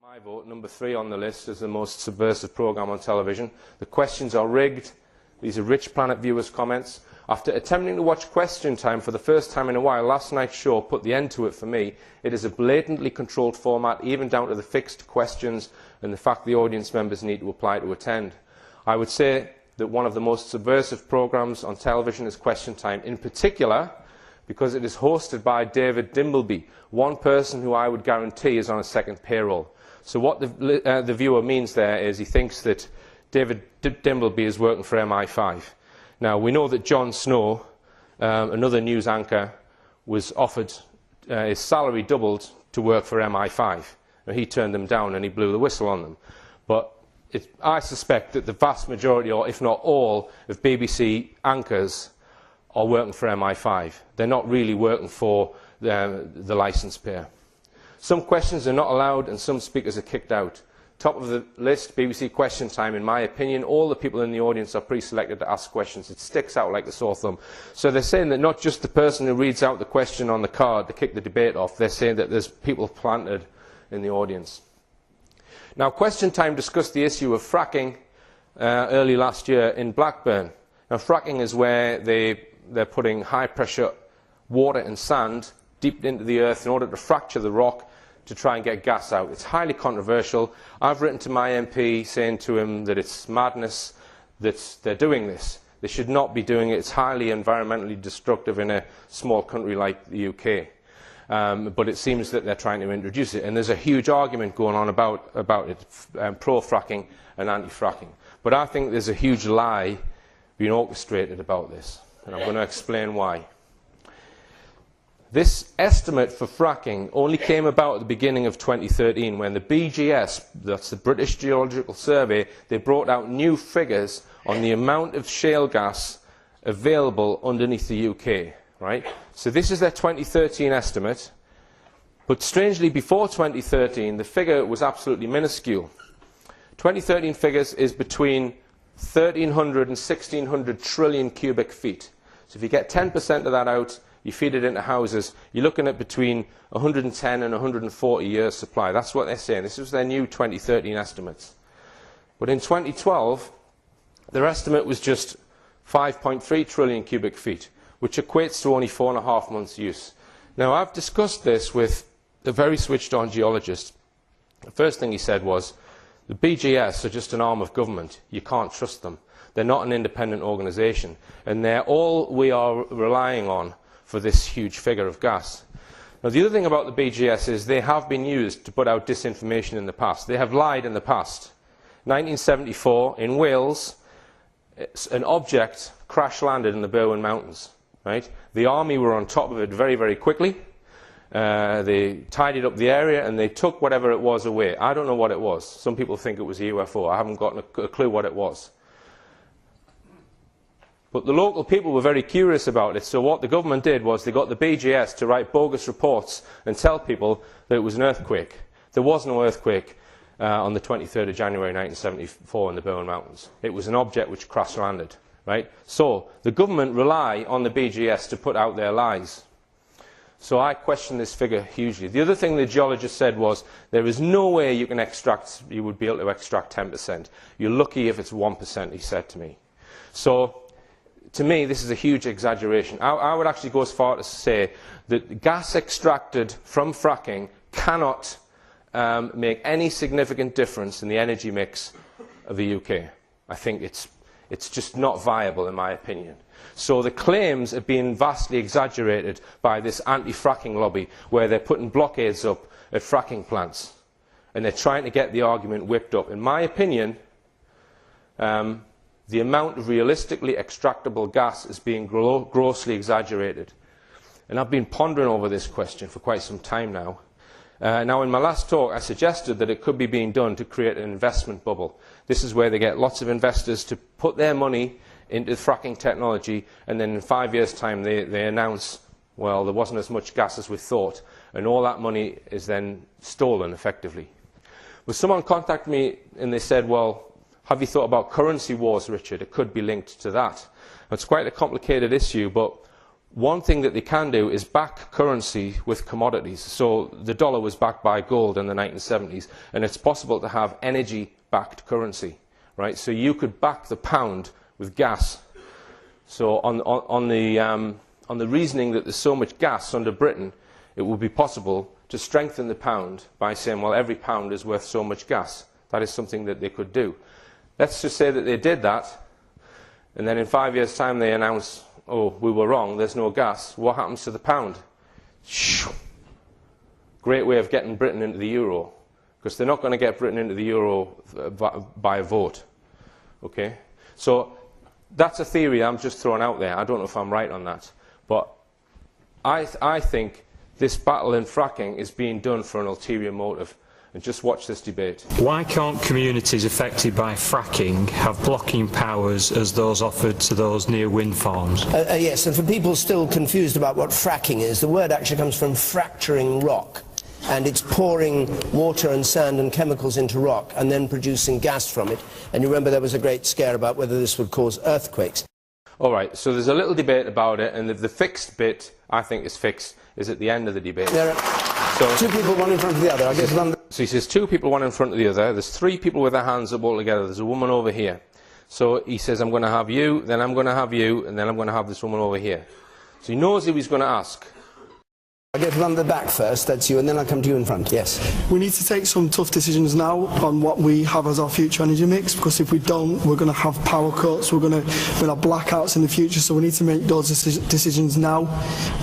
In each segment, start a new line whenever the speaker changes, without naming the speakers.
My vote, number 3 on the list, is the most subversive programme on television. The questions are rigged. These are Rich Planet viewers' comments. After attempting to watch Question Time for the first time in a while, last night's show put the end to it for me. It is a blatantly controlled format, even down to the fixed questions and the fact the audience members need to apply to attend. I would say that one of the most subversive programmes on television is Question Time, in particular because it is hosted by David Dimbleby, one person who I would guarantee is on a second payroll. So what the viewer means there is he thinks that David Dimbleby is working for MI5. Now, we know that Jon Snow, another news anchor, was offered his salary doubled to work for MI5. Now, he turned them down and he blew the whistle on them. But I suspect that the vast majority, or if not all, of BBC anchors are working for MI5. They're not really working for the licence payer. Some questions are not allowed and some speakers are kicked out. Top of the list, BBC Question Time, in my opinion. All the people in the audience are pre-selected to ask questions. It sticks out like a sore thumb. So they're saying that not just the person who reads out the question on the card to kick the debate off, they're saying that there's people planted in the audience. Now, Question Time discussed the issue of fracking early last year in Blackburn. Now, fracking is where they're putting high-pressure water and sand deep into the earth in order to fracture the rock to try and get gas out. It's highly controversial. I've written to my MP saying to him that it's madness that they're doing this. They should not be doing it. It's highly environmentally destructive in a small country like the UK. But it seems that they're trying to introduce it. And there's a huge argument going on about it, pro-fracking and anti-fracking. But I think there's a huge lie being orchestrated about this. And I'm going to explain why. This estimate for fracking only came about at the beginning of 2013 when the BGS, that's the British Geological Survey, they brought out new figures on the amount of shale gas available underneath the UK. Right? So this is their 2013 estimate, but strangely before 2013 the figure was absolutely minuscule. 2013 figures is between 1,300 and 1,600 trillion cubic feet. So if you get 10% of that out, you feed it into houses, you're looking at between 110 and 140 years supply. That's what they're saying. This was their new 2013 estimates. But in 2012, their estimate was just 5.3 trillion cubic feet, which equates to only 4.5 months' use. Now, I've discussed this with a very switched-on geologist. The first thing he said was, the BGS are just an arm of government. You can't trust them. They're not an independent organisation, and they're all we are relying on for this huge figure of gas. Now, the other thing about the BGS is they have been used to put out disinformation in the past. They have lied in the past. 1974, in Wales, an object crash-landed in the Berwyn Mountains. Right? The army were on top of it very, very quickly. They tidied up the area and they took whatever it was away. I don't know what it was. Some people think it was a UFO. I haven't got a clue what it was. But the local people were very curious about it, so what the government did was they got the BGS to write bogus reports and tell people that it was an earthquake. There was no earthquake on the 23rd of January 1974 in the Berwyn Mountains. It was an object which crash-landed. Right? So the government rely on the BGS to put out their lies. So I question this figure hugely. The other thing the geologist said was there is no way you would be able to extract 10%. You're lucky if it's 1%, he said to me. So to me, this is a huge exaggeration. I would actually go as far to say that gas extracted from fracking cannot make any significant difference in the energy mix of the UK. I think it's just not viable, in my opinion. So the claims are being vastly exaggerated by this anti-fracking lobby, where they're putting blockades up at fracking plants. And they're trying to get the argument whipped up. In my opinion, the amount of realistically extractable gas is being grossly exaggerated. And I've been pondering over this question for quite some time now. Now, in my last talk, I suggested that it could be being done to create an investment bubble. This is where they get lots of investors to put their money into fracking technology, and then in 5 years' time they announce, well, there wasn't as much gas as we thought, and all that money is then stolen, effectively. But someone contacted me and they said, well, have you thought about currency wars, Richard? It could be linked to that. It's quite a complicated issue, but one thing that they can do is back currency with commodities. So the dollar was backed by gold in the 1970s, and it's possible to have energy-backed currency, right? So you could back the pound with gas. So on the reasoning that there's so much gas under Britain, it would be possible to strengthen the pound by saying, well, every pound is worth so much gas. That is something that they could do. Let's just say that they did that, and then in 5 years' time they announce, oh, we were wrong, there's no gas. What happens to the pound? Great way of getting Britain into the euro, because they're not going to get Britain into the euro by a vote. Okay? So that's a theory I'm just throwing out there. I don't know if I'm right on that. But I think this battle in fracking is being done for an ulterior motive. And just watch this debate.
Why can't communities affected by fracking have blocking powers as those offered to those near wind farms?
Yes, and for people still confused about what fracking is, the word actually comes from fracturing rock. And it's pouring water and sand and chemicals into rock and then producing gas from it. And you remember there was a great scare about whether this would cause earthquakes.
All right, so there's a little debate about it, and the fixed bit, I think is fixed, is at the end of the debate.
There are two people, one in front of the other. I guess
so he says two people, one in front of the other. There's three people with their hands up all together. There's a woman over here. So he says, I'm going to have you, then I'm going to have you, and then I'm going to have this woman over here. So he knows who he's going to ask.
I get run the back first, that's you, and then I come to you in front, yes.
We need to take some tough decisions now on what we have as our future energy mix, because if we don't, we're going to have power cuts, we're going to have blackouts in the future, so we need to make those decisions now,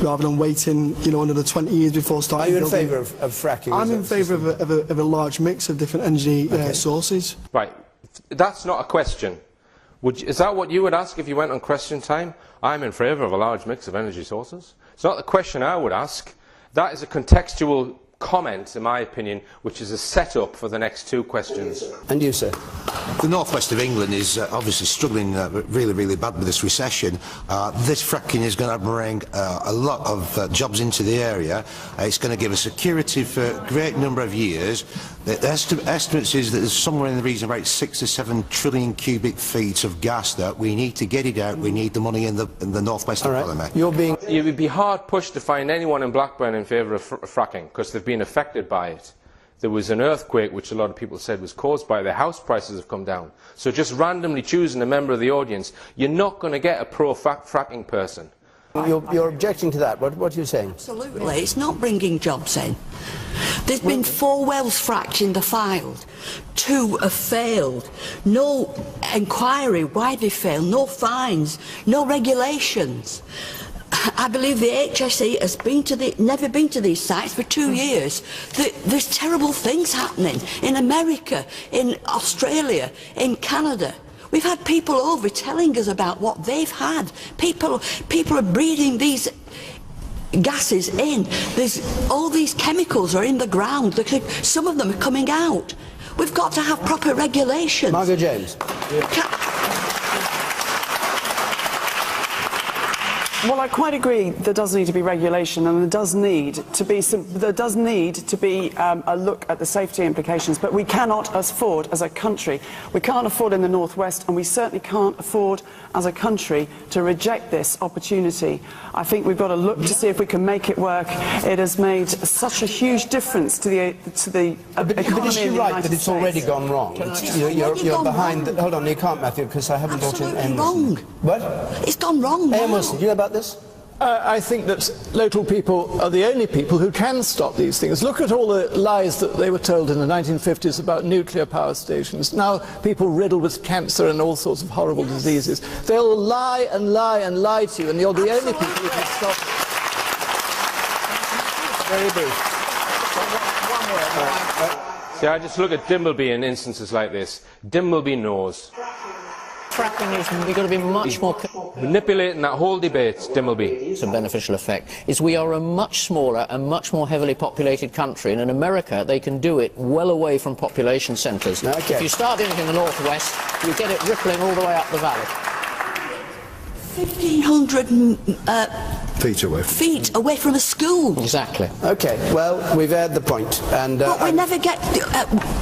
rather than waiting, you know, another 20 years before starting.
Are you in favour of fracking?
I'm in favour of a large mix of different energy sources.
Right, that's not a question. Is that what you would ask if you went on question time? I'm in favour of a large mix of energy sources. It's not the question I would ask. That is a contextual comment, in my opinion, which is a set-up for the next two questions.
And you, sir?
The northwest of England is obviously struggling really, really bad with this recession. This fracking is going to bring a lot of jobs into the area. It's going to give us security for a great number of years. The estimates is that there's somewhere in the region of about 6 to 7 trillion cubic feet of gas that we need to get it out. We need the money in the northwest economy.
You would be hard pushed to find anyone in Blackburn in favour of fracking, because they've been affected by it. There was an earthquake which a lot of people said was caused by it. Their house prices have come down. So just randomly choosing a member of the audience, you're not going to get a pro-fracking person.
You're objecting to that. What are you saying?
Absolutely. It's not bringing jobs in. There's been 4 wells fracked in the Fylde. 2 have failed. No inquiry why they failed. No fines. No regulations. I believe the HSE has never been to these sites for 2 years. There's terrible things happening in America, in Australia, in Canada. We've had people over telling us about what they've had. People are breathing these gases in. All these chemicals are in the ground. Some of them are coming out. We've got to have proper regulations.
Margaret James.
Well, I quite agree there does need to be regulation, and there does need to be a look at the safety implications, but we cannot afford as a country, we can't afford in the northwest, and we certainly can't afford as a country to reject this opportunity. I think we've got to look to see if we can make it work. It has made such a huge difference to the economy in the
But is she right
United
that it's
States.
already gone wrong? You're behind. Hold on, you can't, Matthew, because I haven't brought in
Absolutely wrong.
What?
It's gone wrong now.
Wilson, do you know about this?
I think that local people are the only people who can stop these things. Look at all the lies that they were told in the 1950s about nuclear power stations. Now people riddled with cancer and all sorts of horrible diseases. They'll lie and lie and lie to you, and you're the only people who can stop it.
Very brief.
One word.
See, I just look at Dimbleby in instances like this. Dimbleby knows.
Fracking is, we've got to be much more...
Manipulating that whole debate, Dimbleby.
Some beneficial effect is we are a much smaller and much more heavily populated country, and in America they can do it well away from population centres.
Okay.
If you start doing it in the northwest, you get it rippling all the way up the valley.
1,500
feet away.
Feet away from a school.
Exactly.
Okay, well, we've aired the point, and
But we never get...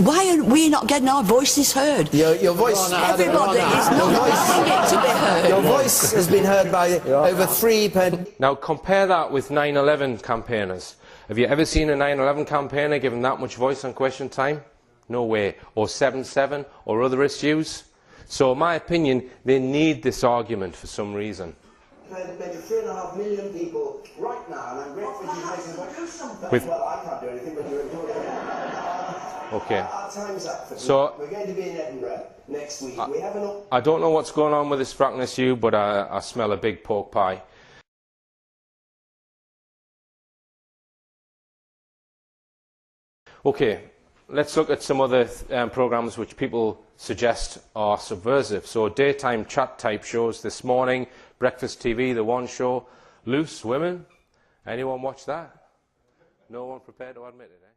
why are we not getting our voices heard?
your voice...
Everybody is not wanting it to be heard.
Your voice has been heard by over 3 per...
Now compare that with 9/11 campaigners. Have you ever seen a 9/11 campaigner given that much voice on Question Time? No way. Or 7/7 or other issues. So in my opinion, they need this argument for some reason.
Maybe 3.5 million people right now, and I'm grateful you do something. Well, I can't do anything, but you're
okay.
Our time's up for
so
we're going to be in Edinburgh next week. We have
I don't know what's going on with this Fracking issue, but I smell a big pork pie. Okay, let's look at some other programmes which people suggest are subversive. So daytime chat type shows this morning, Breakfast TV, The One Show, Loose Women. Anyone watch that? No one prepared to admit it, eh?